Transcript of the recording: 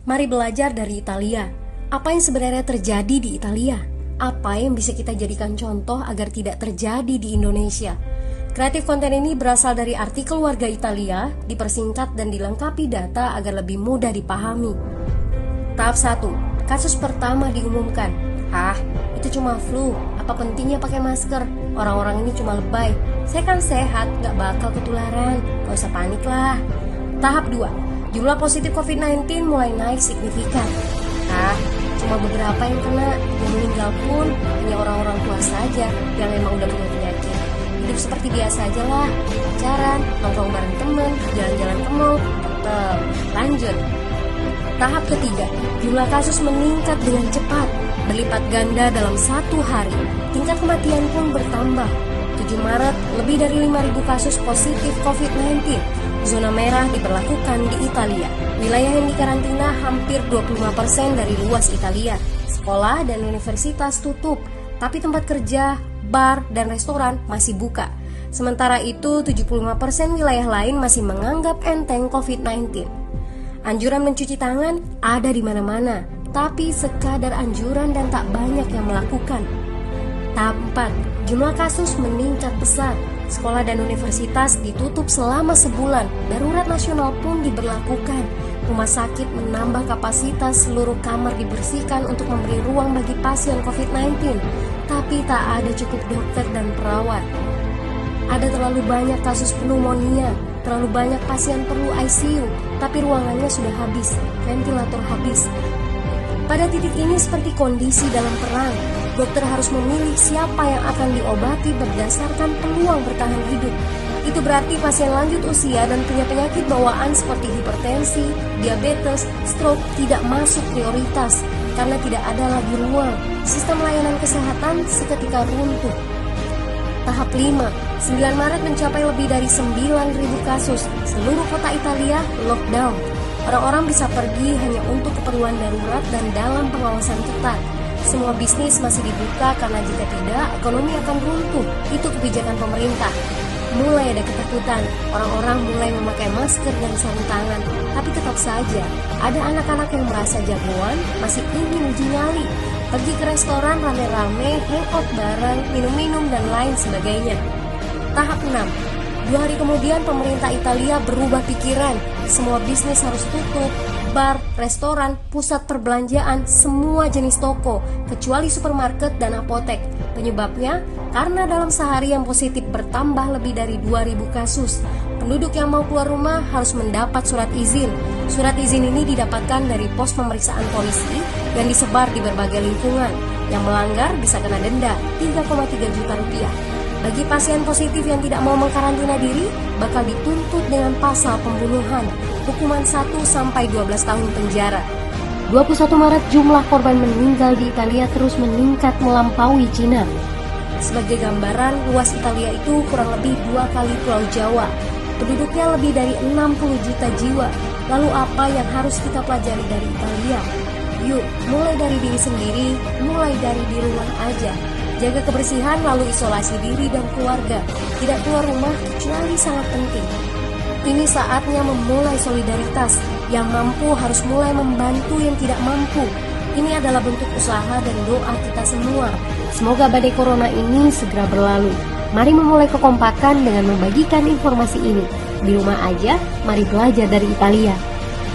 Mari belajar dari Italia. Apa yang sebenarnya terjadi di Italia? Apa yang bisa kita jadikan contoh agar tidak terjadi di Indonesia? Kreatif konten ini berasal dari artikel warga Italia, dipersingkat dan dilengkapi data agar lebih mudah dipahami. Tahap 1. Kasus pertama diumumkan. Itu cuma flu. Apa pentingnya pakai masker? Orang-orang ini cuma lebay. Saya kan sehat, gak bakal ketularan. Gak usah panik lah. Tahap 2. Jumlah positif COVID-19 mulai naik signifikan. Cuma beberapa yang kena. Yang meninggal pun hanya orang-orang tua saja yang emang udah punya penyakit. Hidup seperti biasa aja lah. Pacaran, nongkrong bareng temen, jalan-jalan ke mall. Tetep lanjut. Tahap ketiga, jumlah kasus meningkat dengan cepat, berlipat ganda dalam 1 hari. Tingkat kematian pun bertambah. 7 Maret, lebih dari 5.000 kasus positif COVID-19. Zona merah diberlakukan di Italia. Wilayah yang dikarantina hampir 25% dari luas Italia. Sekolah dan universitas tutup, tapi tempat kerja, bar, dan restoran masih buka. Sementara itu, 75% wilayah lain masih menganggap enteng COVID-19. Anjuran mencuci tangan ada di mana-mana, tapi sekadar anjuran dan tak banyak yang melakukan. Tahap 4, jumlah kasus meningkat pesat. Sekolah dan universitas ditutup selama sebulan. Darurat nasional pun diberlakukan. Rumah sakit menambah kapasitas, seluruh kamar dibersihkan untuk memberi ruang bagi pasien COVID-19. Tapi tak ada cukup dokter dan perawat. Ada terlalu banyak kasus pneumonia, terlalu banyak pasien perlu ICU, tapi ruangannya sudah habis, ventilator habis. Pada titik ini seperti kondisi dalam perang. Dokter harus memilih siapa yang akan diobati berdasarkan peluang bertahan hidup. Itu berarti pasien lanjut usia dan punya penyakit bawaan seperti hipertensi, diabetes, stroke tidak masuk prioritas karena tidak ada lagi ruang. Sistem layanan kesehatan seketika runtuh. Tahap 5, 9 Maret mencapai lebih dari 9.000 kasus. Seluruh kota Italia lockdown. Orang-orang bisa pergi hanya untuk keperluan darurat dan dalam pengawasan ketat. Semua bisnis masih dibuka karena jika tidak, ekonomi akan runtuh. Itu kebijakan pemerintah. Mulai ada ketakutan, orang-orang mulai memakai masker dan sarung tangan. Tapi tetap saja, ada anak-anak yang merasa jagoan, masih ingin uji nyali. Pergi ke restoran rame-rame, hangout bareng, minum-minum dan lain sebagainya. Tahap 6. 2 hari kemudian pemerintah Italia berubah pikiran. Semua bisnis harus tutup. Bar, restoran, pusat perbelanjaan, semua jenis toko, kecuali supermarket dan apotek. Penyebabnya, karena dalam sehari yang positif bertambah lebih dari 2.000 kasus. Penduduk yang mau keluar rumah harus mendapat surat izin. Surat izin ini didapatkan dari pos pemeriksaan polisi yang disebar di berbagai lingkungan. Yang melanggar bisa kena denda 3,3 juta rupiah. Bagi pasien positif yang tidak mau mengkarantina diri, bakal dituntut dengan pasal pembunuhan, hukuman 1-12 tahun penjara. 21 Maret jumlah korban meninggal di Italia terus meningkat melampaui Cina. Sebagai gambaran, luas Italia itu kurang lebih 2 kali Pulau Jawa. Penduduknya lebih dari 60 juta jiwa. Lalu apa yang harus kita pelajari dari Italia? Yuk, mulai dari diri sendiri, mulai dari di rumah aja. Jaga kebersihan lalu isolasi diri dan keluarga. Tidak keluar rumah kecuali sangat penting. Ini saatnya memulai solidaritas. Yang mampu harus mulai membantu yang tidak mampu. Ini adalah bentuk usaha dan doa kita semua. Semoga badai corona ini segera berlalu. Mari memulai kekompakan dengan membagikan informasi ini. Di rumah aja, mari belajar dari Italia.